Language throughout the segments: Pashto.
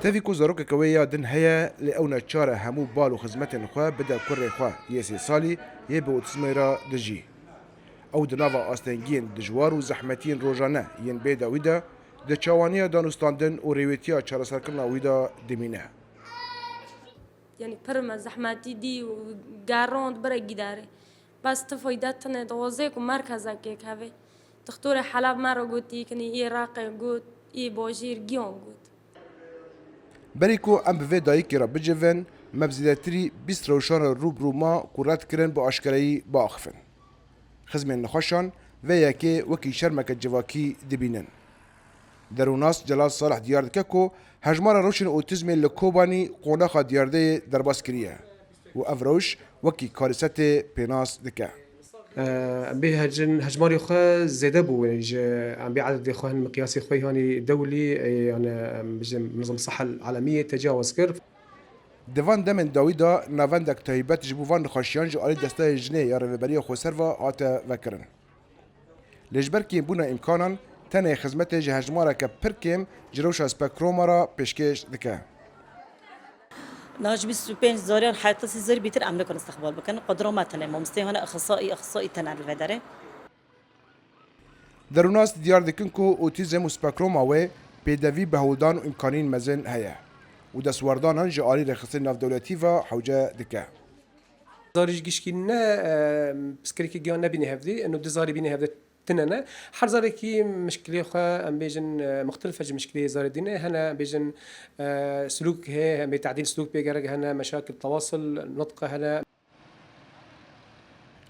تفيكو زاروك كويا دن هيا لأونا تشارة همو بالو خدمتن خوا بدا كوري خوا يسي صالي يبو تسميرا دجي او دنافا آستنگين دجوار و زحمتين روجانه ين بيدا ويدا د چوانيا دانستاندن و ريويتيا چارسرکرنا ويدا دمينه يعني برما زحمتي دي وقاروند برا جداري بس تفايدتنا دوازيك ومركزك هيك هذي دكتور حلب مرة قلتي كني إيه راقي قلت إيه بوجير جيون قلت بريكو ام بفي دايكي را بجفن مبزيدتري بيست روشان روبرو ما كورات كرن بو اشكري باخفن خزمين نخوشان وياكي وكي شرمك الجواكي دبينن دروناس جلال صالح ديار كاكو هجمار روشن اوتيزم لكوباني قوناخا ديارده درباس كريه و افروش وكي كارثه بيناس دكا به هجماري خو زياده بو يعني عم بعدد خوهن مقياسي خوي هاني دولي يعني منظمه الصحه العالميه تجاوز كر دفان دمن داويدا نافندك تايبت جبوفان خاشيان جو علي دستا جنيه يا ريبري خو سيرفا اتا وكرن لجبركي بونا امكانا تنه خدمت جهجمارا كبركم جروش سبكرومارا بيشكيش دكا ناج بس بين زاريان حتى سيزر بيتر أمريكا استقبال بكن قدروا ما تنام مستهنا أخصائي تنال الفدرة دروناس ديار دكنكو اوتيزم وسبكروما و بيدافي بهولدان و امكانين مزن هيا ودسواردان هنج آلي رخصين ناف دولتيفا حوجة دكا زاريج جيشكينا بسكريكي جيان نبيني هفدي انه دزاري بيني هفدي تننا حر زاركي مشكلة خا ام بيجن مختلفة جو مشكلة زار دينا هنا بيجن سلوك هي بتعديل سلوك بيجرج هنا مشاكل تواصل نطق هنا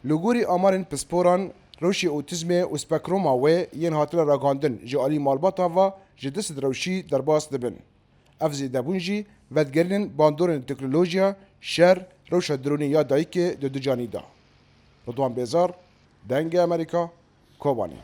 لوغوري امارن بسبوران روشي اوتيزم وسبكروما و ين هاتلا راغاندن جو آلي مالباتاوا جدس دروشي درباس دبن افزي دابونجي ودگرن باندورن تكنولوژيا شر روشا دروني يا دايكي دو دجاني دا رضوان بيزار دنگ امريكا كوباني